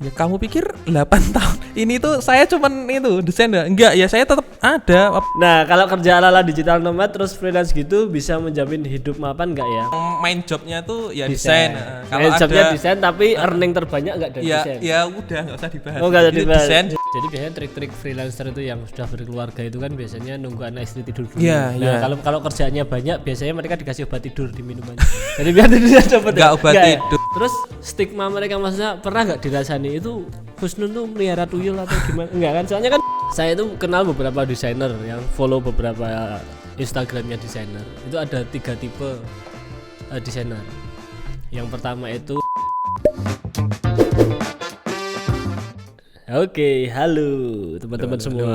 Ya kamu pikir 8 tahun ini tuh saya cuman itu desain enggak ya, saya tetap ada. Nah, kalau kerja ala-ala digital nomad terus freelance gitu bisa menjamin hidup mapan enggak ya? Main jobnya tuh ya desain. Kalau jobnya desain tapi earning terbanyak enggak dari ya, desain? Ya udah enggak usah dibahas. Oh, enggak usah dibahas. Desain. Jadi biasanya trik-trik freelancer itu yang sudah berkeluarga itu kan biasanya nunggu anak istri tidur dulu. Iya, nah, kalau kerjaannya banyak biasanya mereka dikasih obat tidur di minuman. Jadi biar tidurnya cepet. Enggak obat tidur. Terus stigma mereka maksudnya pernah enggak dirasani itu Husnun tuh melihara tuyul atau gimana? Enggak kan? Soalnya kan saya itu kenal beberapa desainer yang follow beberapa Instagramnya desainer. Itu ada 3 tipe desainer. Yang pertama itu Oke, halo teman-teman semua.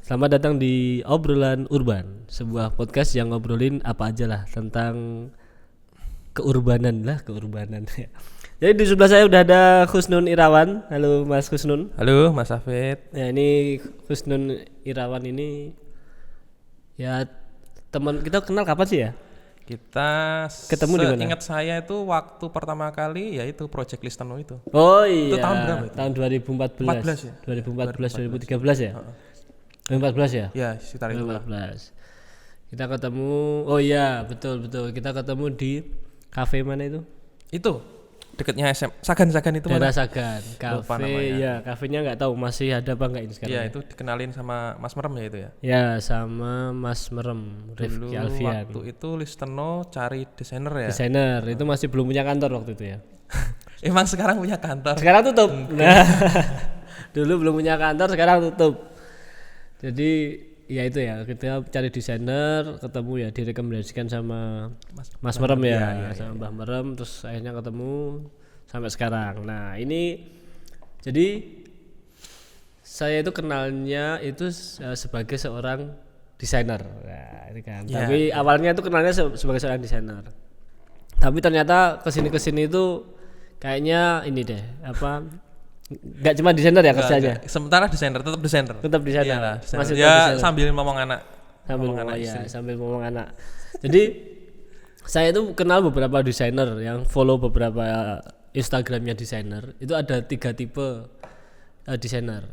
Selamat datang di Obrolan Urban, sebuah podcast yang ngobrolin apa aja lah tentang keurbanan. Jadi di sebelah saya udah ada Husnun Irawan. Halo Mas Husnun. Halo Mas Afid. Nah, ini Husnun Irawan ini ya teman kita kenal kapan sih ya? Kita ketemu di mana? Ingat saya itu waktu pertama kali yaitu Project Listeno itu. Oh iya. Itu tahun berapa itu? Tahun 2014. 14 ya? 2014 2013 ya? 2014 ya? Ya, sekitar itu. 2014. Kita ketemu. Oh iya, betul. Kita ketemu di kafe mana itu? Itu dekatnya SM Sagan itu daerah mana? Sagan. Kafe ya, kafenya enggak tahu masih ada apa enggak ini sekarang. Iya, itu dikenalin sama Mas Merem ya itu ya. Ya, sama Mas Merem, Rifki Alfian. Waktu itu Listeno cari desainer ya. Desainer, itu masih belum punya kantor waktu itu ya. Emang sekarang punya kantor? Sekarang tutup. Nah, dulu belum punya kantor, sekarang tutup. Jadi ya itu ya, kita cari desainer, ketemu ya direkomendasikan sama Mas Merem ya, sama Mbah Merem, terus akhirnya ketemu sampai sekarang. Nah ini jadi saya itu kenalnya itu sebagai seorang desainer, nah, ini kan. Ya. Tapi awalnya itu kenalnya sebagai seorang desainer. Tapi ternyata kesini itu kayaknya ini deh apa? Gak cuma desainer ya kerjanya. Sementara tetap desainer. Iyalah, masih ya desainer. Sambil ngomong anak. Sambil ngomong anak. Jadi saya itu kenal beberapa desainer yang follow beberapa Instagramnya desainer. Itu ada 3 tipe desainer.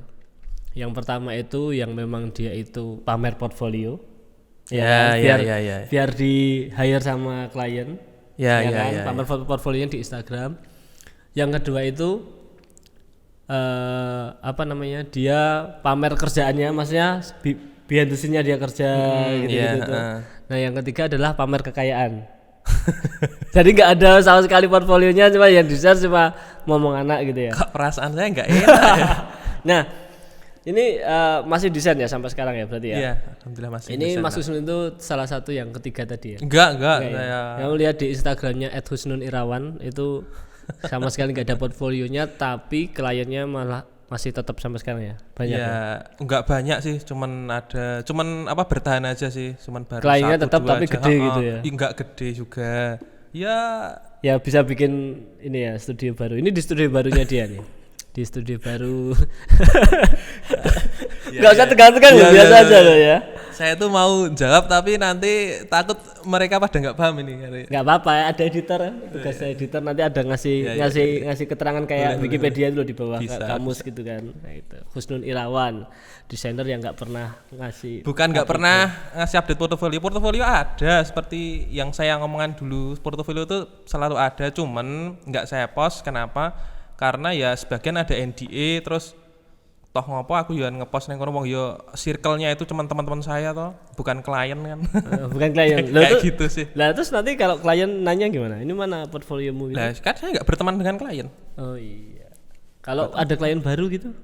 Yang pertama itu yang memang dia itu pamer portfolio. Biar di hire sama klien. Pamer portfolionya di Instagram. Yang kedua itu dia pamer kerjaannya, maksudnya behind the scene-nya dia kerja gitu. Nah yang ketiga adalah pamer kekayaan. Jadi nggak ada sama sekali portfolionya, cuma yang di-share cuma ngomong anak gitu ya. Kok perasaan saya nggak enak ya? Nah ini masih desain ya sampai sekarang ya berarti ya? Iya, alhamdulillah masih. Ini Mas Husnun itu salah satu yang ketiga tadi ya? Enggak ya? Yang lihat di Instagramnya @husnunirawan itu sama sekali nggak ada portfolionya, tapi kliennya malah masih tetap sampai sekarang ya? Banyak ya? Enggak banyak sih, cuman bertahan aja sih, cuman baru kliennya 1, tetap 2 tapi aja. Gede gitu ya? Enggak gede juga ya bisa bikin ini ya, studio baru. Ini di studio barunya dia nih, di studio baru. Nggak usah tegang-tegang, biasa aja loh ya. Saya tuh mau jawab tapi nanti takut mereka pada nggak paham ini. Nggak apa-apa, ada editor, tugas editor nanti ada ngasih keterangan kayak Wikipedia dulu di bawah kamus gitu kan. Nah, itu Husnun Irawan, desainer yang nggak pernah ngasih. Bukan nggak pernah ngasih update portofolio. Portofolio ada, seperti yang saya ngomongin dulu. Portofolio itu selalu ada, cuman nggak saya post. Kenapa? Karena ya sebagian ada NDA, terus toh ngopo aku ya ngepost nang kono wong ya circle-nya itu cuma teman-teman saya toh, bukan klien kan. Bukan klien. Kayak gitu sih. Lah terus nanti kalau klien nanya gimana? Ini mana portfoliomu gitu? Lah kan saya enggak berteman dengan klien. Oh iya. Kalau ada klien baru gitu?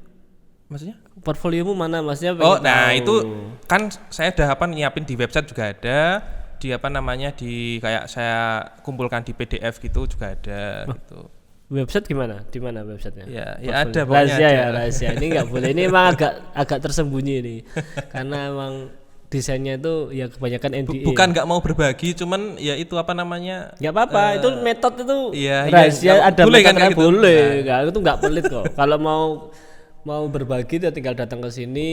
Maksudnya? Portfoliomu mana Masnya? Itu kan saya udah nyiapin di website juga ada, di di kayak saya kumpulkan di PDF gitu juga ada gitu. Website gimana? Di mana websitenya? Ya ada pokoknya. Rahasia. Ini nggak boleh. Ini emang agak tersembunyi nih. Karena emang desainnya itu ya kebanyakan NDA. Bukan nggak mau berbagi, cuman ya itu Nggak apa-apa. Itu metode itu rahasia. Ada boleh kan gitu? Boleh. Nah. Itu nggak pelit kok. Kalau mau berbagi ya tinggal datang ke sini.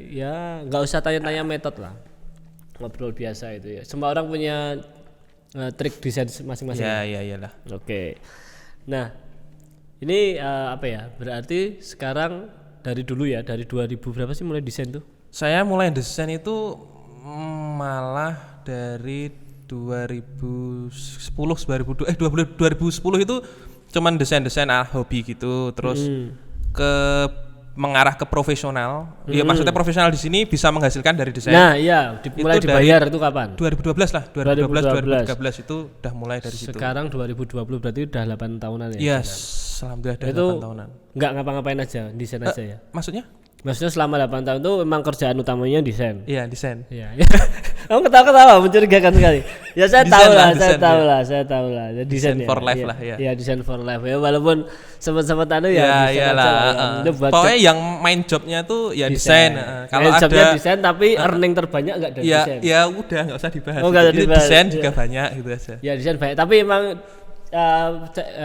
Ya nggak usah tanya-tanya metode lah. Ngobrol biasa itu ya. Semua orang punya trik desain masing-masing. Ya iyalah. Oke. Nah, Ini apa ya? Berarti sekarang dari dulu ya, dari 2000 berapa sih mulai desain tuh? Saya mulai desain itu malah dari 2010 2010 itu cuman desain-desain hobi gitu, terus ke mengarah ke profesional. Ya maksudnya profesional di sini bisa menghasilkan dari desain. Nah, iya, mulai Itu dibayar itu kapan? 2012 lah, 2013 itu udah mulai dari situ. Sekarang 2020 berarti udah 8 tahunan ya. Yes, alhamdulillah udah Itu 8 tahunan. enggak ngapa-ngapain aja, desain aja ya. Maksudnya? Maksudnya selama 8 tahun itu memang kerjaan utamanya desain. Iya, desain. Iya. Kamu ketawa-ketawa mencurigakan sekali. Ya saya tahu lah, saya tahu lah. Ya, desain for life ya. lah ya. Iya, desain for life ya, walaupun sempat-sempat anu ya. Ya desain iyalah. aja lah, ya. Pokoknya yang main jobnya tuh ya desain. Kalau Kalau jobnya ada desain tapi earning terbanyak enggak dari ya desain. ya udah nggak usah dibahas. Oh, nggak usah Jadi dibahas. desain Iya. juga banyak gitu aja. Ya desain banyak, tapi emang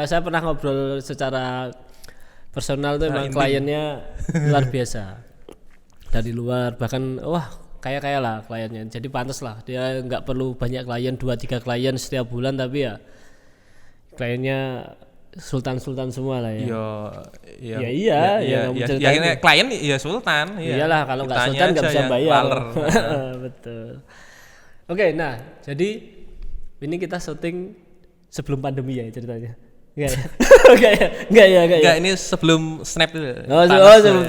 saya pernah ngobrol secara personal tuh emang kliennya luar biasa. Dari luar bahkan wah kaya lah kliennya, jadi pantas lah dia nggak perlu banyak klien, 2-3 klien setiap bulan, tapi ya kliennya sultan semua lah ya. Ya, klien ya sultan. Iyalah, kalau nggak sultan nggak bisa bayar. Betul. Oke, nah jadi ini kita syuting sebelum pandemi ya ceritanya. Enggak ya. Ini sebelum snap itu. Sebelum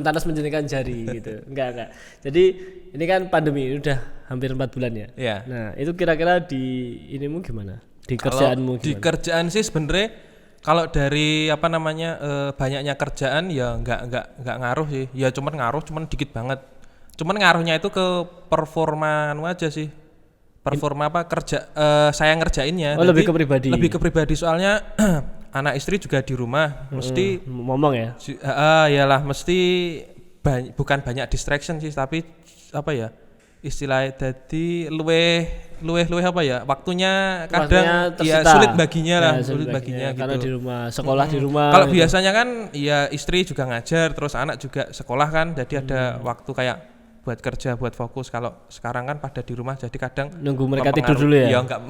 Thanos menjentikan jari gitu. Enggak. Jadi ini kan pandemi, ini udah hampir 4 bulan ya. Iya. Nah, itu kira-kira di inimu gimana? Di kerjaanmu gimana? Di kerjaan sih sebenarnya kalau dari banyaknya kerjaan ya enggak ngaruh sih. Ya cuman dikit banget. Cuman ngaruhnya itu ke performa aja sih. Performa saya ngerjainnya. Lebih ke pribadi. Lebih ke pribadi soalnya anak istri juga di rumah, mesti ngomong ya. Iyalah mesti bukan banyak distraction sih, tapi apa ya? Istilahnya jadi luweh apa ya? Waktunya kadang ya sulit baginya gitu. Karena di rumah, sekolah di rumah. Kalau biasanya kan ya istri juga ngajar, terus anak juga sekolah kan, jadi ada waktu kayak buat kerja, buat fokus. Kalau sekarang kan pada di rumah, jadi kadang nunggu mereka tidur dulu ya. Ya enggak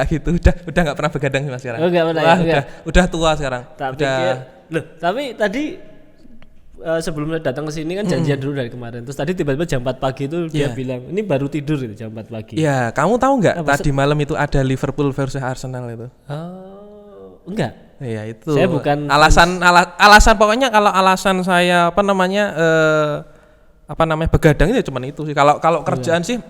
gitu. Udah enggak pernah begadang sih Mas sekarang. Oh, enggak pernah. Udah tua sekarang. Tapi tadi sebelum datang ke sini kan janjian dulu dari kemarin. Terus tadi tiba-tiba jam 4 pagi itu dia bilang, "Ini baru tidur gitu jam 4 pagi." Iya, kamu tahu enggak tadi malam itu ada Liverpool versus Arsenal itu? Oh, enggak. Iya, itu. Saya bukan alasan pokoknya kalau alasan saya begadang itu cuman itu sih. Kalau kerjaan sih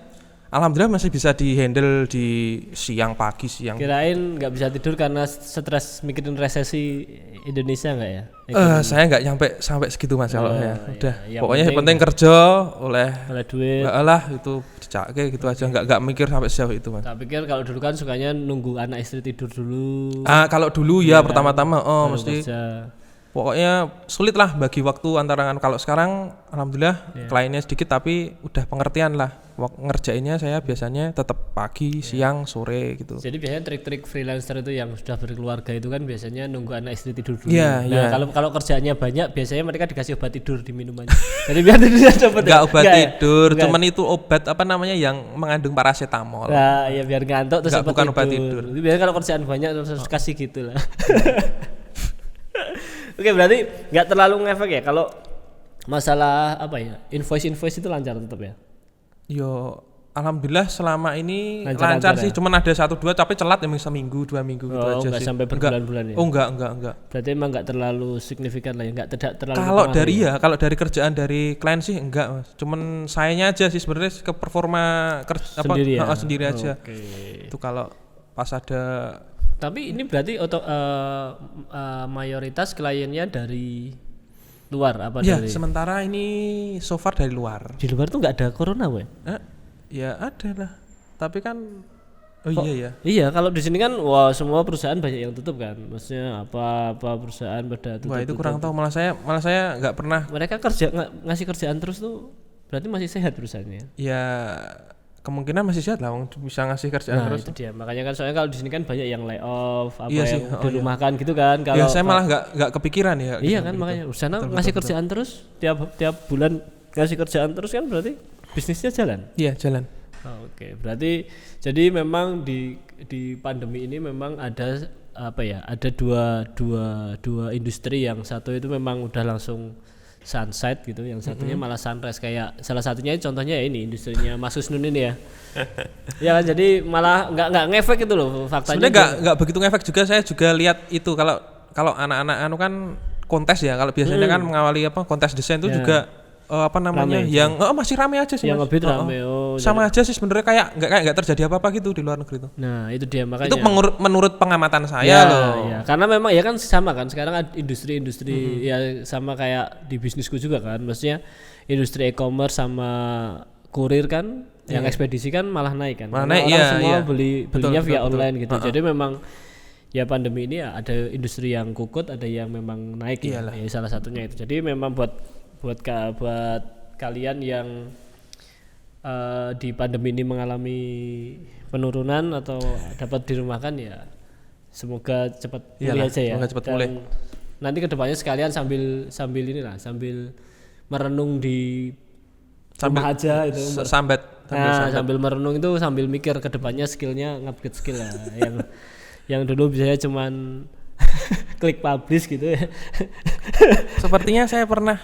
alhamdulillah masih bisa dihandle di siang pagi. Kirain nggak bisa tidur karena stres mikirin resesi Indonesia nggak ya? Saya nggak nyampe sampai segitu Mas kalau ya. Udah. Yang Pokoknya yang penting kerja oleh duit. Lah itu dicake gitu aja, nggak mikir sampai sejauh itu Mas. Tak pikir kalau dulu kan sukanya nunggu anak istri tidur dulu. Kalau dulu ya pertama-tama mesti kerja. Pokoknya sulit lah bagi waktu antara. Kalau sekarang alhamdulillah kliennya sedikit tapi udah pengertian lah. Ngerjainnya saya biasanya tetap pagi, siang, sore gitu. Jadi biasanya trik-trik freelancer itu yang sudah berkeluarga itu kan biasanya nunggu anak istri tidur dulu. Kalau kerjaannya banyak biasanya mereka dikasih obat tidur di minumannya. Jadi biar tidurnya cepet. Enggak obat tidur, cuman itu obat yang mengandung paracetamol. Nah, ya biar ngantuk terus bukan obat tidur. Itu biasanya kalau kerjaan banyak terus kasih gitu lah. Oke, berarti nggak terlalu ngefek ya kalau masalah invoice itu lancar tetap ya? Yo, alhamdulillah selama ini lancar sih, cuman ada 1-2 tapi telat seminggu 2 minggu gitu aja sih. Sampai berbulan-bulan ya? Enggak. Berarti emang nggak terlalu signifikan lah ya, nggak terlalu. Kalau dari kerjaan dari klien sih enggak Mas. Cuman sayanya aja sih sebenarnya ke performa sendiri aja. Itu kalau pas ada. Tapi ini berarti mayoritas kliennya dari luar apa ya, dari? Sementara ini so far dari luar. Di luar tuh nggak ada corona, we? Ya ada lah. Tapi kan iya ya. Iya, kalau di sini kan semua perusahaan banyak yang tutup kan. Maksudnya apa perusahaan pada tutup. Wah, itu kurang tahu. Malah saya nggak pernah. Mereka ngasih kerjaan terus tuh berarti masih sehat perusahaannya. Ya kemungkinan masih sehat lah, bisa ngasih kerjaan terus. Itu dia. Makanya kan soalnya kalau di sini kan banyak yang lay off, yang dirumahkan gitu kan. Kalau saya malah nggak kepikiran ya. Iya kan, makanya sana ngasih kerjaan terus tiap bulan ngasih kerjaan terus kan berarti bisnisnya jalan. Iya, jalan. Oke, berarti jadi memang di pandemi ini memang ada apa ya, ada dua industri, yang satu itu memang udah langsung sunset gitu, yang satunya malah sunrise. Kayak salah satunya contohnya ya ini industrinya Mas Husnun ini ya. Ya kan, jadi malah nggak ngefek itu loh faktanya. Sebenarnya nggak begitu ngefek juga. Saya juga lihat itu kalau anak-anak anu kan kontes ya, kalau biasanya kan mengawali apa kontes desain itu juga apa namanya rame, yang masih rame aja sih yang Mas. ngebit rame. Sama aja sih sebenarnya, kayak nggak terjadi apa-apa gitu di luar negeri itu. Nah itu dia, makanya Itu menurut pengamatan saya ya, loh. ya. Karena memang ya kan sama kan sekarang ada industri-industri ya sama kayak di bisnisku juga kan, maksudnya industri e-commerce sama kurir kan, yang ekspedisi kan malah naik kan. Malah naik, orang iya, semua iya. belinya Betul, via betul. online gitu. Jadi memang ya pandemi ini ya ada industri yang kukut, ada yang memang naik ya. Ya salah satunya itu. Jadi memang buat kalian yang di pandemi ini mengalami penurunan atau dapat dirumahkan, ya semoga cepat pulih aja ya. Semoga cepat Dan pulih. nanti kedepannya sekalian sambil inilah, sambil merenung di rumah aja itu. Sambil merenung itu sambil mikir kedepannya skillnya, ngupgrade skill lah. yang dulu biasanya cuman klik publish gitu ya. Sepertinya saya pernah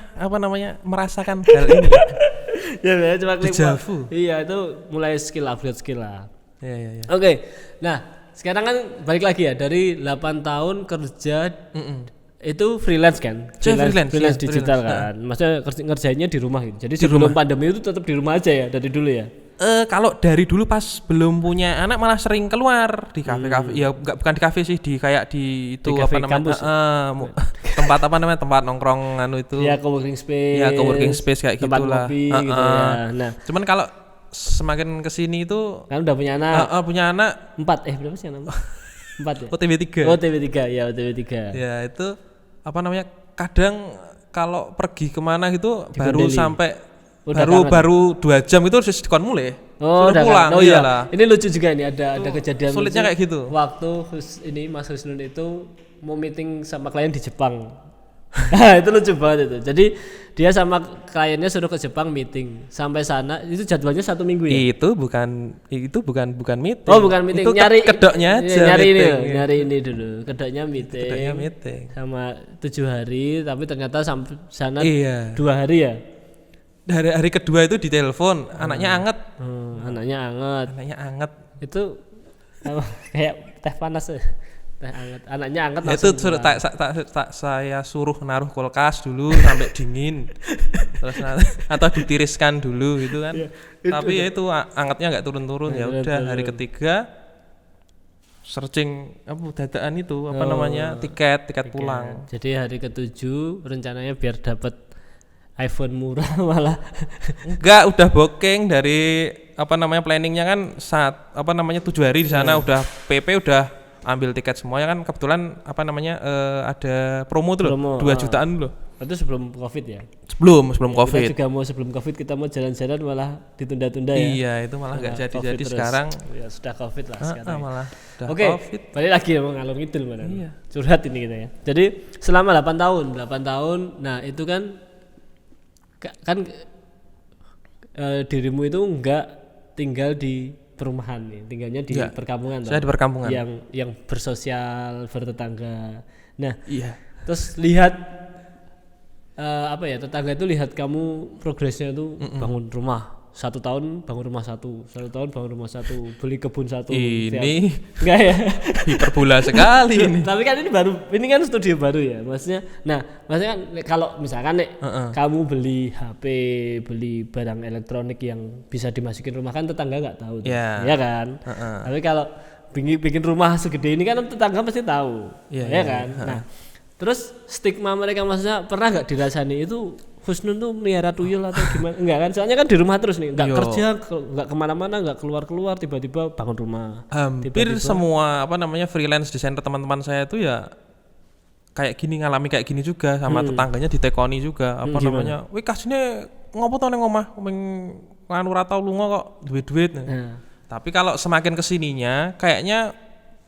merasakan hal ini. Ya cuma klik Dejavu. Iya, itu mulai upgrade skill lah. Ya. Oke. Nah, sekarang kan balik lagi ya, dari 8 tahun kerja itu freelance kan? Freelance digital kan. Maksudnya ngerjainnya di rumah gitu. Jadi sebelum pandemi itu tetap di rumah aja ya dari dulu ya. Kalau dari dulu pas belum punya anak malah sering keluar di kafe-kafe. Ya bukan di kafe sih, di kayak di itu di apa namanya? Tempat tempat nongkrong anu itu. Ya, coworking space. Ya, coworking space kayak tempat gitulah. Ngopi gitu ya. Nah, cuman kalau semakin kesini itu kan udah punya anak. Punya anak 4 berapa sih anak? 4 ya? OTW 3. OTW 3 ya, OTW 3. Ya, itu apa namanya? Kadang kalau pergi kemana gitu Dikondeli. baru sampai Udah baru 2 jam itu harus dikon mulai. Oh, udah pulang. kan? Oh iyalah. iya. Ini lucu juga ini, ada kejadian Sulitnya lucu. kayak gitu. Waktu ini Mas Husnun itu mau meeting sama klien di Jepang. Nah, itu lucu banget itu. Jadi dia sama kliennya suruh ke Jepang meeting. Sampai sana itu jadwalnya 1 minggu ya. Itu bukan meeting. Oh, bukan meeting. Itu nyari kedoknya aja. nyari meeting. nyari ini dulu. Kedoknya meeting. Sama 7 hari, tapi ternyata sampai sana 2 hari ya. Hari kedua itu ditelepon, anaknya anget. Anaknya anget. Itu kayak teh panas ya. Teh anget. Anaknya anget Itu langsung. saya suruh naruh kulkas dulu sampai dingin. Terus atau ditiriskan dulu gitu kan. Tapi ya itu angetnya enggak turun-turun. Ya udah hari ketiga searching dadaan itu tiket pulang. Jadi hari ke-7 rencananya biar dapat iPhone murah malah enggak, udah booking dari planningnya kan 7 hari di sana, udah PP, udah ambil tiket semuanya kan. Kebetulan ada promo tuh loh, 2 jutaan loh. Itu sebelum Covid ya? Sebelum Covid. Kita juga mau sebelum Covid, kita mau jalan-jalan malah ditunda-tunda ya. Iya, itu malah enggak jadi sekarang. Ya sudah Covid lah sekarang. Malah udah Oke, Covid. balik lagi ya, ngalor ngidul mana. Iya. Curhat ini kita ya. Jadi selama 8 tahun. Nah, itu kan dirimu itu enggak tinggal di perumahan nih, tinggalnya di perkampungan. Saya di perkampungan. Yang bersosial, bertetangga. Nah, terus lihat tetangga itu lihat kamu progresnya itu bangun rumah 1 tahun, bangun rumah 1 tahun, bangun rumah 1, beli kebun 1. Ini enggak ya? hiperbola sekali ini. Tapi kan ini kan studio baru ya, maksudnya kan kalau misalkan kamu beli HP, beli barang elektronik yang bisa dimasukin rumah kan tetangga nggak tahu, ya kan? Tapi kalau bikin rumah segede ini kan tetangga pasti tahu, ya kan? Nah, terus stigma mereka maksudnya pernah nggak dirasani itu Husnun tuh melihara tuyul atau gimana? Enggak kan? Soalnya kan di rumah terus nih, nggak kerja, nggak kemana-mana, nggak keluar, tiba-tiba bangun rumah. Hampir semua freelance desainer teman-teman saya itu ya kayak gini, ngalami kayak gini juga, sama tetangganya ditekoni juga. Wih kasine ngopo to ning omah, nganu ra tau lunga kok duit-duit. Tapi kalau semakin kesininya kayaknya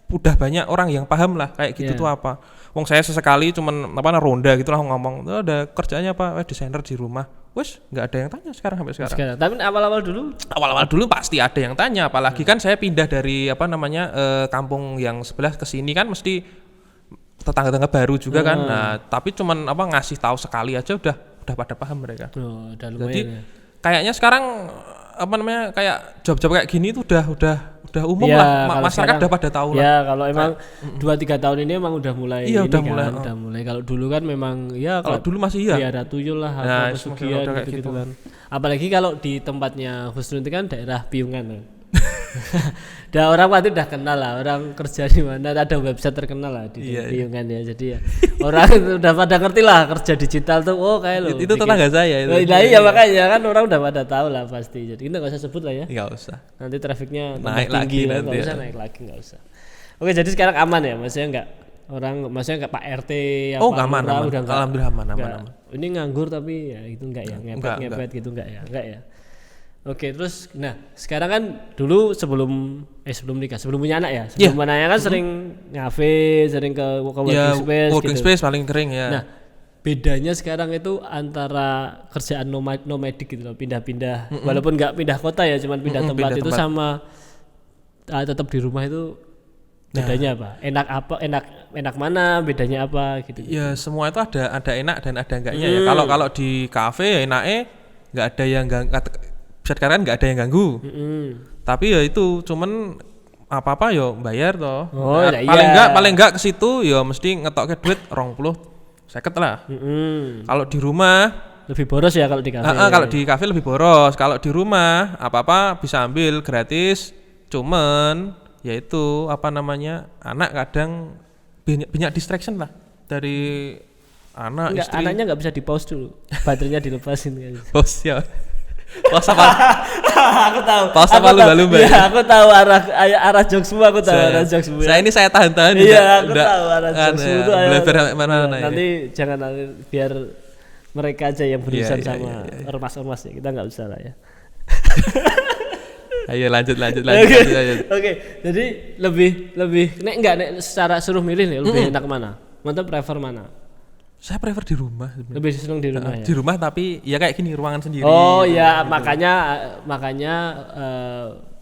udah banyak orang yang paham lah kayak gitu tuh apa. Wong saya sesekali cuman ronda gitu lah ngomong, ada kerjanya apa? Desainer di rumah. wes nggak ada yang tanya sekarang sampai sekarang. Tapi awal-awal dulu Awal-awal dulu pasti ada yang tanya, apalagi kan saya pindah dari apa namanya kampung yang sebelah ke sini kan mesti tetangga-tetangga baru juga kan. Nah, tapi cuman apa ngasih tahu sekali aja udah pada paham mereka. udah Jadi lumayan ya. kayaknya sekarang apa namanya kayak job-job kayak gini tuh udah umum Ya, lah. kalau Masyarakat sekarang- udah pada tahu lah. Ya kalau emang 2-3 tahun ini emang udah mulai Iya, udah ini mulai, kan, udah mulai. Kalau dulu kan memang ya Kalau dulu masih iya. ada tuyul lah Nah, apa semakin pesugihan udah kayak gitu, gitu. kan. Apalagi kalau di tempatnya Husnul itu kan daerah Piungan kan. Dah orang pasti udah kenal lah, orang kerja di mana, ada website terkenal lah di Iya, Piungan ya. Jadi ya orang itu udah pada ngerti lah kerja digital tuh, oh kayak lo. Itu tetangga saya itu. Nah, iya makanya kan orang udah pada tahu lah pasti. Jadi kita nggak usah sebut lah ya. Nggak usah. Nanti trafiknya tambah Naik tinggi lagi kan, nanti nggak usah ya. naik lagi, nggak usah. Oke, jadi sekarang aman ya, maksudnya nggak Pak RT apa Oh, aman, lurah aman. udah nggak- Alhamdulillah aman, nggak. aman. Ini nganggur tapi ya itu enggak ya, ngepet gitu enggak ya. Oke, terus nah sekarang kan dulu sebelum nikah, sebelum punya anak ya, sebelum punya anak kan sering ngafe, sering ke working Ya, space working gitu. space paling kering ya. Nah, bedanya sekarang itu antara kerjaan nomadik gitu loh, pindah-pindah, walaupun nggak pindah kota ya, cuman pindah tempat pindah itu tempat. sama tetap di rumah itu bedanya apa? Enak mana? Bedanya apa gitu? Ya semua itu ada enak dan ada enggaknya ya. Kalau di kafe ya enaknya nggak ada yang bisa dikatakan nggak ada yang ganggu. Tapi ya itu cuman apa yo bayar toh. Oh, Nah, iya. paling enggak ke situ ya mesti ngetokke duit 20 seket lah. Kalau di rumah Lebih boros ya kalau di kafe. kalau di kafe lebih boros. Kalau di rumah apa bisa ambil gratis. Cuman yaitu apa namanya anak kadang banyak distraction lah dari anak Enggak, istri. anaknya nggak bisa di pause dulu, baterainya dilepasin kan. Bos ya. Bos apa? Aku tahu. Pause apa lumba-lumba Iya, ya? aku tahu arah jokesmu, aku tahu arah jokesmu. Saya ini saya tahan-tahan. Iya, aku tahu arah jokesmu itu. Belajar mana ya. Nanti jangan biar mereka aja yang berurusan Iya, sama ormas-ormas ya. Kita nggak usah lah ya. Ayo lanjut. Oke, jadi lebih nek secara suruh milih nih lebih enak mana? Mantap prefer mana? Saya prefer di rumah sebenarnya. Lebih seneng di rumah ya. Di rumah tapi ya kayak gini ruangan sendiri. Oh ya, makanya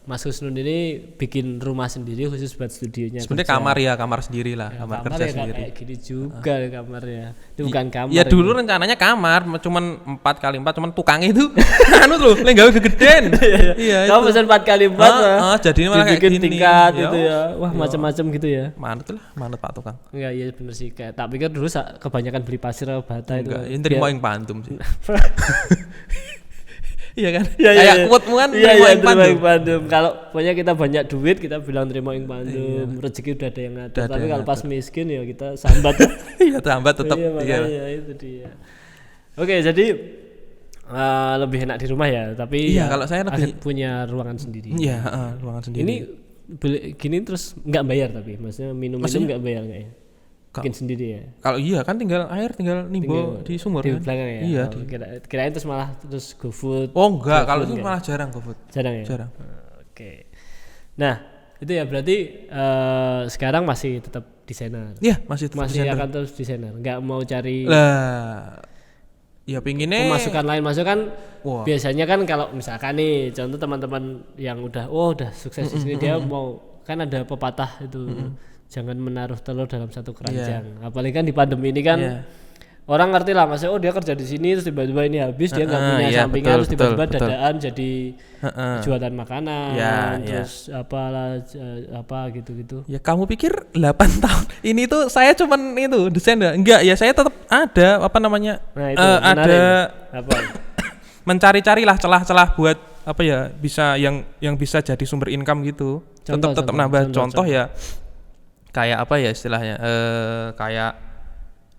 Mas Husnul ini bikin rumah sendiri khusus buat studionya. Sebenarnya kamar sendiri lah, kamar kerja ya, sendiri. kayak gini juga kamarnya. Itu bukan kamar. Ya dulu rencananya kamar, cuman 4x4, cuman tukangnya itu anu loh, lek gawe gegeden. Iya. Kamu pesan 4x4 jadinya malah kayak dibikin gini. tingkat Ya, gitu ya. Wah, macam-macam gitu ya. Manut Pak tukang. Enggak, iya bener sih. Kayak tak pikir dulu kebanyakan beli pasir atau bata itu. Enggak, yang terima yang pantum sih. Iya kan? Iya, Kayak quote-mu kan iya, terima yang terima pantum. yang pandum. Kalau pokoknya kita banyak duit kita bilang terima yang pandum. Rezeki udah ada yang ngatur. Tapi kalau pas miskin ya kita sambat. Iya, tambah tetap. Iya, makanya itu dia. Oke, jadi lebih enak di rumah ya, tapi Iya, kalau saya lebih punya ruangan sendiri. Iya, ruangan sendiri. Ini gini terus nggak bayar tapi maksudnya minum nggak bayar nggak ya? Bikin sendiri ya. Kalau iya kan tinggal nimbo di sumur Di kan. belakang ya. Iya. Kirain terus malah GoFood. Oh enggak, kalau GoFood itu malah jarang GoFood. Jarang ya. Jarang. Oke. Nah, itu ya berarti sekarang masih tetap desainer. Iya, masih Akan terus desainer. Nggak mau cari lah. Ya pinginnya pemasukan lain, kan Wah. biasanya kan kalau misalkan nih contoh teman-teman yang udah sukses di sini dia mau kan ada pepatah itu jangan menaruh telur dalam satu keranjang. Apalagi kan di pandemi ini kan orang ngerti lah maksudnya dia kerja di sini terus tiba-tiba ini habis dia nggak punya sampingan terus tiba-tiba dadaan jadi jualan makanan terus apa gitu-gitu. Ya kamu pikir 8 tahun ini tuh saya cuman itu desain enggak ya saya tetap ada apa namanya ada apa mencari-carilah celah-celah buat apa ya bisa yang bisa jadi sumber income gitu. Tetap nambah contoh ya kayak apa ya istilahnya kayak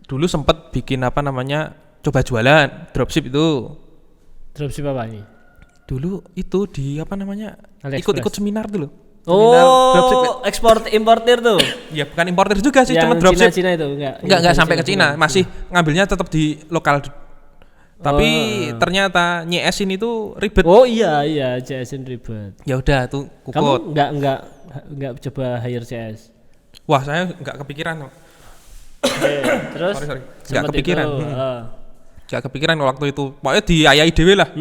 dulu sempet bikin apa namanya coba jualan dropship itu. Dropship apa ini? Dulu itu di apa namanya ikut seminar dulu. Oh, ekspor importir tuh. Ya bukan importir juga sih, cuma dropship. Cina itu enggak sampai ke Cina, masih ngambilnya tetap di lokal. Tapi ternyata nyesin itu ribet. Oh iya CS-in ribet. Ya udah tuh kukut. Kamu enggak coba hire CS? Wah, saya enggak kepikiran. Terus sorry. Enggak kepikiran. Gak kepikiran waktu itu. Pokoknya diayai dhewe lah.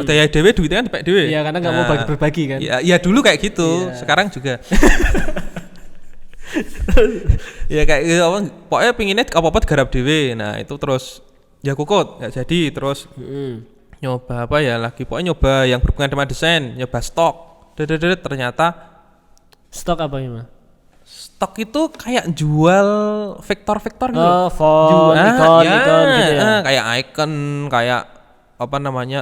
Diayai dhewe duitnya kan dipek dhewe. Iya, karena enggak mau berbagi kan. Iya dulu kayak gitu. Sekarang juga. Ya kayak gitu, pokoknya pinginnya apa-apa digarap dhewe. Nah, itu terus ya kukut, enggak jadi terus. Nyoba apa ya lagi, pokoknya nyoba yang berhubungan dengan desain, nyoba stok. Ternyata stok apa gimana? Stok itu kayak jual vektor-vektor gitu. Oh, font, icon gitu ya. Kayak icon, kayak apa namanya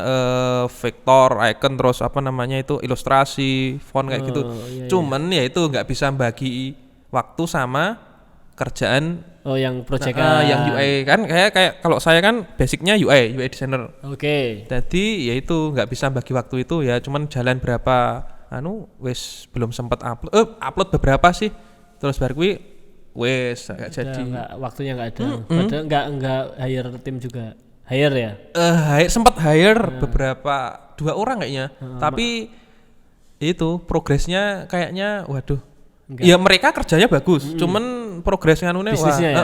vektor, icon, terus apa namanya itu ilustrasi, font kayak gitu. Iya, Cuman ya itu nggak bisa bagi waktu sama kerjaan. Oh, yang proyekan. Yang UI kan kayak kalau saya kan basicnya UI designer. Oke. Jadi ya itu nggak bisa bagi waktu itu ya, cuman jalan berapa wes belum sempat upload beberapa sih. Terus baru gue wes gak jadi. Waktunya nggak ada. Padahal nggak hire tim juga. Hire ya? Sempat hire beberapa 2 orang kayaknya. Tapi itu progresnya kayaknya waduh. Enggak. Ya mereka kerjanya bagus, cuman progresnya bisnisnya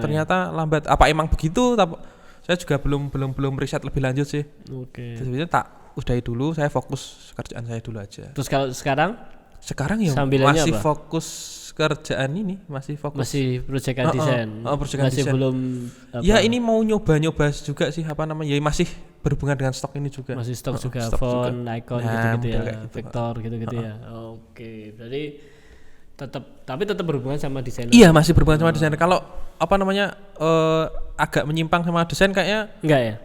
ternyata lambat. Apa emang begitu? Saya juga belum riset lebih lanjut sih. Oke. Jadi tak udahi dulu, saya fokus kerjaan saya dulu aja. Terus kalau sekarang ya masih apa? Fokus kerjaan ini, masih proyekan desain. Masih desain. Belum apa? Ya ini mau nyoba juga sih apa namanya? Ya masih berhubungan dengan stok ini juga. Masih stok juga, font, icon gitu-gitu ya, vektor gitu-gitu ya. Oke, berarti tetap berhubungan sama desainer. Iya, masih berhubungan sama desainer. Kalau apa namanya agak menyimpang sama desain kayaknya enggak ya?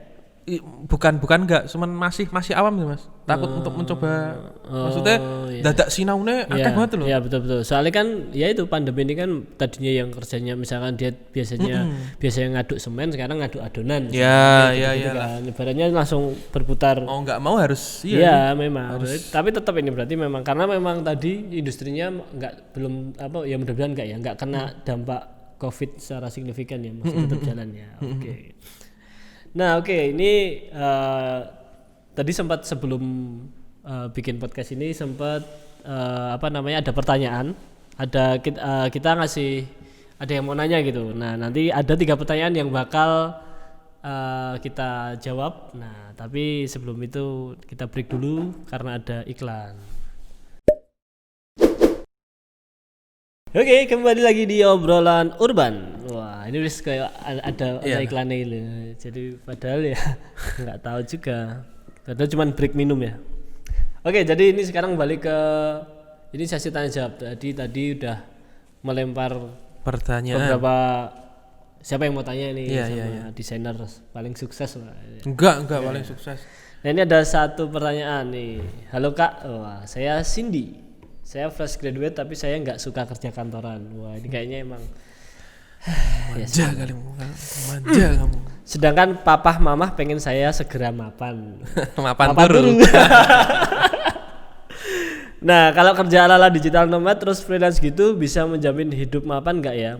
Bukan enggak, cuman masih awam sih Mas. Takut untuk mencoba. Maksudnya dadak sinaune akeh banget loh. Iya, betul. Soalnya kan ya itu pandemi ini kan tadinya yang kerjanya misalkan dia biasanya ngaduk semen, sekarang ngaduk adonan. Iya. Kan. Ibaratnya langsung berputar. Oh, enggak mau harus. Iya, memang. Tapi tetap ini berarti memang karena memang tadi industrinya belum ya mudah-mudahan enggak kena dampak Covid secara signifikan ya, masih tetap jalan ya. Oke. Nah, ini tadi sempat sebelum bikin podcast ini sempat ada pertanyaan, kita ngasih ada yang mau nanya gitu. Nah, nanti ada 3 pertanyaan yang bakal kita jawab. Nah, tapi sebelum itu kita break dulu karena ada iklan. Oke, kembali lagi di obrolan urban. Wah, ini wis kayak ada iklannya ini. Jadi padahal ya nggak tahu juga. Padahal cuma break minum ya. Oke, jadi ini sekarang balik ke ini sesi tanya jawab. Tadi udah melempar pertanyaan. Beberapa siapa yang mau tanya nih sama desainer paling sukses lah. Enggak paling sukses. Nah, ini ada satu pertanyaan nih. Halo Kak, wah, saya Cindy. Saya fresh graduate tapi saya nggak suka kerja kantoran. Wah, ini kayaknya emang manja kali manja kamu. Sedangkan papah mamah pengen saya segera mapan. mapan turu. Nah, kalau kerja ala digital nomad terus freelance gitu bisa menjamin hidup mapan nggak ya?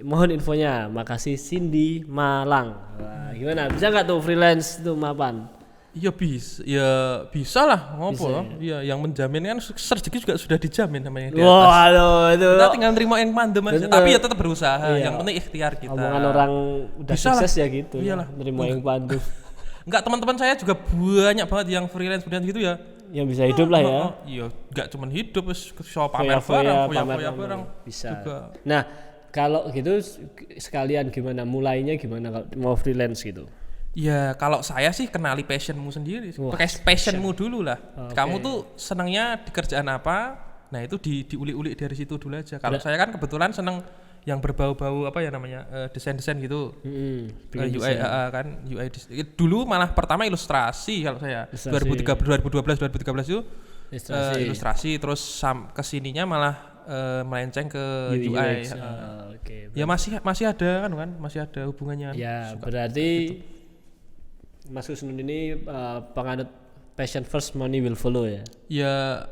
Mohon infonya. Makasih Cindy Malang. Wah, gimana? Bisa nggak tuh freelance tuh mapan? Ya bisa lah, ngopo loh. Ya, yang menjamin kan rezeki juga sudah dijamin sama yang di atas. Wah, itu. Kita tinggal terima yang mandem aja, tapi ya tetap berusaha. Yang penting ikhtiar kita. Omongan orang udah bisa sukses lah. Ya gitu. Iyalah, terima yang pandem. Enggak, teman-teman saya juga banyak banget yang freelance gitu ya. Yang bisa hidup lah ya. Iya, enggak cuma hidup, wis pamer barang. Bisa. Juga. Nah, kalau gitu sekalian gimana mulainya gimana kalau mau freelance gitu? Ya kalau saya sih kenali passionmu sendiri. Pakai passionmu dulu lah. Okay. Kamu tuh senangnya di kerjaan apa? Nah itu diulik-ulik dari situ dulu aja. Kalau saya kan kebetulan senang yang berbau-bau apa ya namanya desain-desain gitu. UI kan UI dulu malah pertama ilustrasi kalau saya 2012 itu ilustrasi terus kesininya malah melenceng ke UI. Ya masih ada kan masih ada hubungannya. Ya berarti gitu. Mas Kusnun ini penganut passion first, money will follow ya? Ya,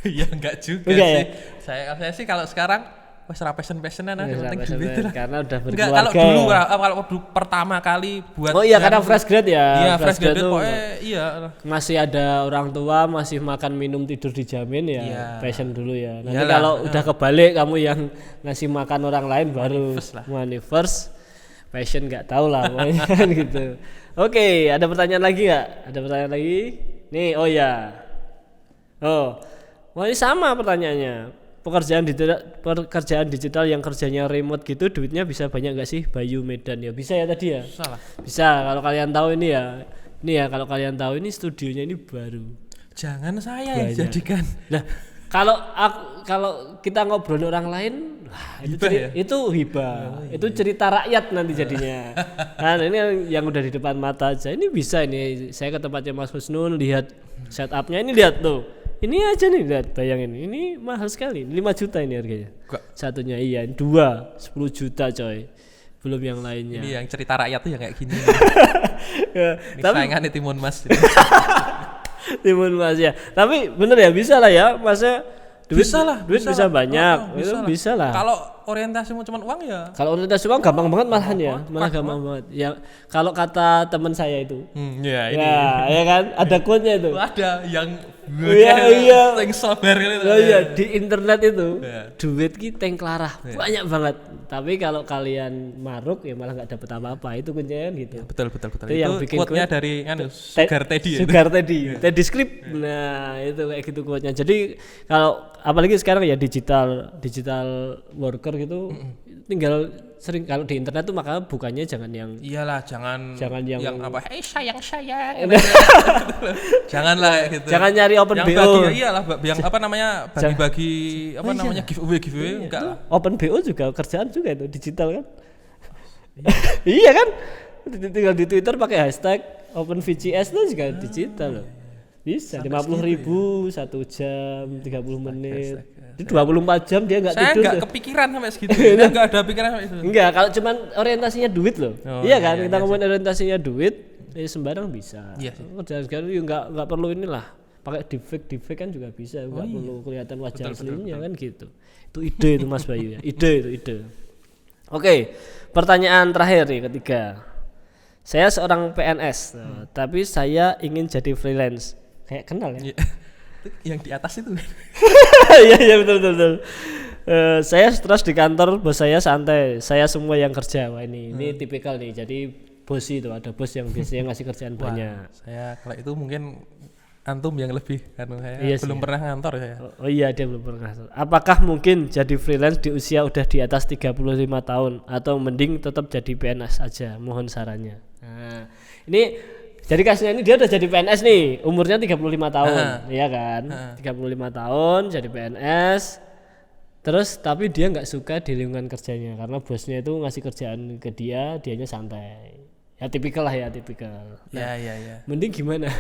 ya enggak juga sih. Ya? Saya sih kalau sekarang serah passionan yang penting duit lah. Karena udah berkeluarga. Kalau dulu kalau pertama kali buat. Oh iya karena fresh grade ya. Iya fresh grade pokoknya iya. Masih ada orang tua, masih makan minum tidur dijamin ya. Passion dulu ya. Nanti kalau udah kebalik kamu yang ngasih makan orang lain baru money first. passion nggak tahu lah pokoknya kan gitu. Oke, ada pertanyaan lagi nggak? Ada pertanyaan lagi? Nih, oh ya. Oh, wah ini sama pertanyaannya. Pekerjaan digital yang kerjanya remote gitu, duitnya bisa banyak nggak sih? Bayu Medan ya bisa ya tadi ya. Salah. Bisa kalau kalian tahu ini ya. Ini ya kalau kalian tahu ini studionya ini baru. Jangan saya yang jadikan. Nah, kalau kita ngobrol orang lain, wah, itu hibah. Itu cerita rakyat nanti jadinya. Nah, ini yang udah di depan mata aja. Ini bisa ini. Saya ke tempatnya Mas Husnul lihat setupnya ini, lihat tuh. Ini aja nih, lihat, bayangin. Ini mahal sekali. 5 juta ini harganya. Satunya iya, 2 10 juta coy. Belum yang lainnya. Ini yang cerita rakyat tuh yang kayak gini. Ya, ini saingan Timun Mas. Timun Mas ya. Tapi bener ya, bisa lah ya. Masa duit bisa banyak. Bisa lah. Kalau orientasimu cuma uang ya. Kalau orientasi uang gampang banget malahan ya. Malah gampang banget. Ya kalau kata teman saya itu. Ya ini. Ya kan? Ada quote-nya itu. Ada yang iya. Yang sabar gitu. Oh iya, di internet itu duit kita yang kelarah banyak banget. Tapi kalau kalian maruk ya malah nggak dapet apa-apa. Itu kuncinya gitu. Ya, betul. Itu yang bikin quote-nya dari Sugar Teddy. Sugar Teddy. Teddy Script. Nah, itu kayak gitu quote-nya. Jadi kalau apalagi sekarang ya digital worker gitu, tinggal sering kalau di internet tuh makanya bukannya jangan yang iyalah jangan yang apa sayang janganlah gitu, jangan nyari open yang BO iyalah yang apa namanya bagi-bagi apa namanya giveaway enggak lah. Open BO juga kerjaan juga itu digital kan. Iya kan, tinggal di Twitter pakai hashtag Open VCS itu juga digital loh. Bisa 50.000 1 jam 30 menit. Di 24 jam dia enggak tidur. Saya enggak kepikiran sampai segitu. Enggak ada pikiran sampai itu. Enggak, kalau cuman orientasinya duit loh. Iya kan, kita ngomongin orientasinya duit, sembarang bisa. Iya sih. Kerjaan sekarang enggak perlu inilah. Pakai deepfake kan juga bisa, enggak perlu kelihatan wajah aslinya kan gitu. Itu ide itu Mas Bayu ya. Ide. Oke, pertanyaan terakhir nih ketiga. Saya seorang PNS, tapi saya ingin jadi freelance. Kayak kenal ya. Yang di atas itu. Iya betul. Saya stres di kantor, bos saya santai, saya semua yang kerja. Wah ini tipikal nih. Jadi bos itu ada bos yang biasanya ngasih kerjaan banyak. Saya kalau itu mungkin antum yang lebih karena saya belum pernah ngantor saya. Oh iya, dia belum pernah ngantor. Apakah mungkin jadi freelance di usia udah di atas 35 tahun atau mending tetap jadi PNS aja? Mohon sarannya. Nah, ini jadi kasusnya ini dia udah jadi PNS nih, umurnya 35 tahun, iya kan? 35 tahun jadi PNS. Terus tapi dia nggak suka di lingkungan kerjanya karena bosnya itu ngasih kerjaan ke dianya santai. Ya tipikal lah ya, tipikal. Nah, ya. Mending gimana?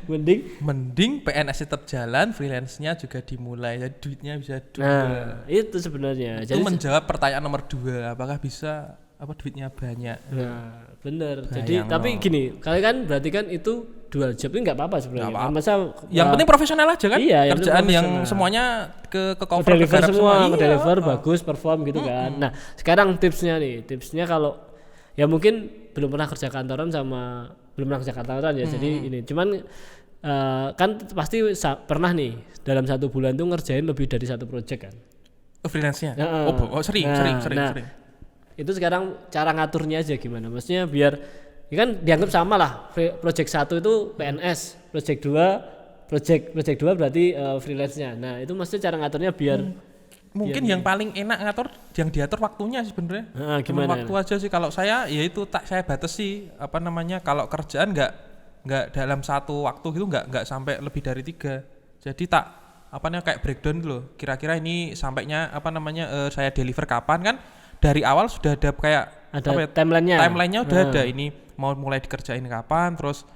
Mending PNS tetap jalan, freelance-nya juga dimulai, jadi duitnya bisa double. Nah, itu sebenarnya. Itu jadi menjawab pertanyaan nomor 2, apakah bisa duitnya banyak. Nah, bener. Jadi tapi gini, kalian kan berarti kan itu dual job itu nggak apa-apa sebenarnya. Masa yang penting profesional aja kan? Iya, kerjaan yang semuanya ke cover deliver semua, deliver bagus, perform gitu kan. Nah, sekarang tipsnya kalau ya mungkin belum pernah kerja kantoran ya. Jadi ini cuman kan pasti pernah nih dalam 1 bulan tuh ngerjain lebih dari 1 project kan. Freelance-nya. Sering. Itu sekarang cara ngaturnya aja gimana? Maksudnya biar ya kan dianggap sama lah. Project 1 itu PNS, project 2 berarti freelance-nya. Nah, itu maksudnya cara ngaturnya biar mungkin yang paling enak ngatur yang diatur waktunya sih sebenarnya. Gimana? Waktu aja sih kalau saya ya itu saya batasi kalau kerjaan enggak dalam satu waktu gitu enggak sampai lebih dari 3. Jadi kayak breakdown gitu loh. Kira-kira ini sampainya saya deliver kapan kan? Dari awal sudah ada kayak ada timeline-nya udah ada, ini mau mulai dikerjain kapan, terus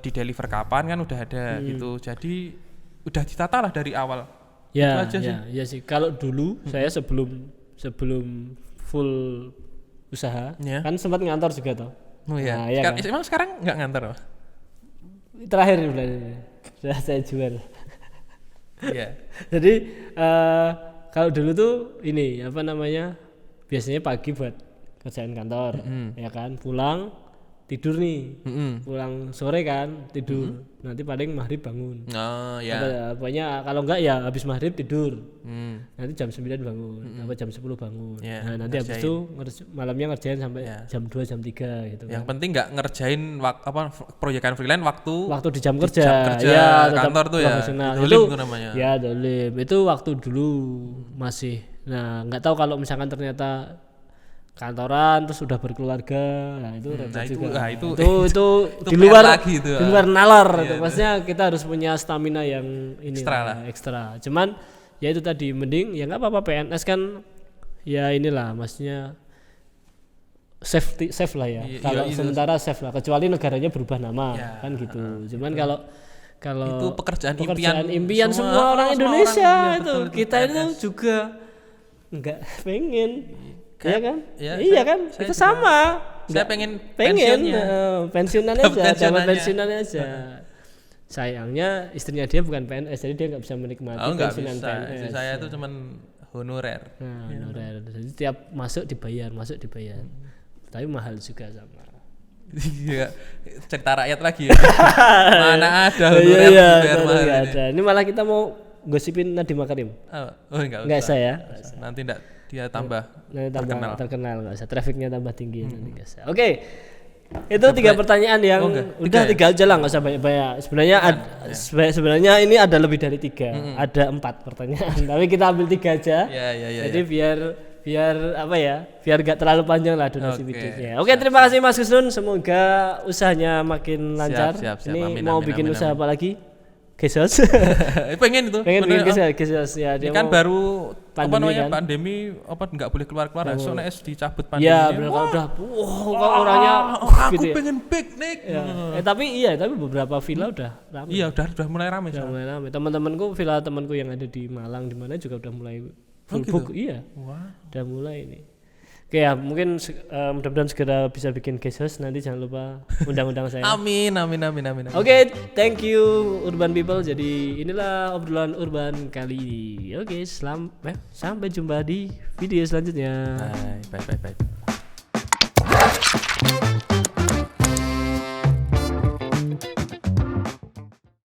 di deliver kapan kan udah ada gitu. Jadi udah ditata lah dari awal. Ya sih. Kalau dulu saya sebelum full usaha kan sempat ngantor juga toh. Oh iya. Nah, kan? Emang sekarang nggak ngantor? Terakhir sudah saya jual. Iya. Jadi kalau dulu tuh ini biasanya pagi buat kerjaan kantor, ya kan, pulang tidur nih, pulang sore kan tidur, nanti paling maghrib bangun. Oh ya. Pokoknya kalau enggak ya habis maghrib tidur, nanti jam 9 bangun, sampai jam 10 bangun. Ya, Nah nanti habis itu malamnya ngerjain sampai jam 2 jam 3 gitu. Yang penting nggak ngerjain proyekan freelance waktu di jam kerja, ya, tetap kantor tuh ya. profesional. Dolim itu namanya. Ya dolim itu waktu dulu masih. Nah nggak tahu kalau misalkan ternyata kantoran terus udah berkeluarga, nah itu repot juga. Itu di luar lagi itu. Di luar nalar itu. Maksudnya kita harus punya stamina yang ini ekstra. Cuman ya itu tadi mending ya nggak apa-apa, PNS kan ya inilah maksudnya safe lah ya. Kalau sementara safe lah, kecuali negaranya berubah nama kan gitu. Cuman kalau itu pekerjaan impian semua orang Indonesia itu kita itu juga nggak pengen. Iya kan? Iya kan? Kita sama. Saya pengen pensiunan aja, dapat pensiunan aja. Sayangnya istrinya dia bukan PNS, jadi dia nggak bisa menikmati pensiunan PNS. Saya itu cuman honorer. Nah, honorer. Jadi tiap masuk dibayar. Tapi mahal juga sama. Iya, cerita rakyat lagi ya. Mana ada honorer dibayar mahal ini. Ini malah kita mau gosipin Nadiem Makarim. Oh enggak usah. Nanti dia tambah terkenal, nggak usah, trafficnya tambah tinggi. Oke, itu 3 pertanyaan yang udah 3 aja lah, nggak usah banyak-banyak. Sebenarnya ini ada lebih dari 3, ada 4 pertanyaan, tapi kita ambil 3 aja. Jadi biar apa ya, biar gak terlalu panjang lah durasi videonya. Oke, terima kasih Mas Gusnun, semoga usahanya makin lancar. Siap. Ini mau bikin usaha apa lagi? Kesos. pengen bikin kesos ya. Dia kan baru pandemi, pandemi nggak boleh keluar soalnya dicabut pandemi. Ya benar, kalau udah orangnya aku gitu pengen piknik. Tapi beberapa villa udah ramai. Iya, udah mulai ramai. Teman-temanku, villa temanku yang ada di Malang di mana juga udah mulai full book. Iya. Udah mulai ini. Oke ya, mungkin mudah-mudahan segera bisa bikin guest host, nanti jangan lupa undang-undang saya. Amin. Oke, thank you Urban People. Jadi inilah obrolan urban kali ini. Oke, sampai jumpa di video selanjutnya. Bye.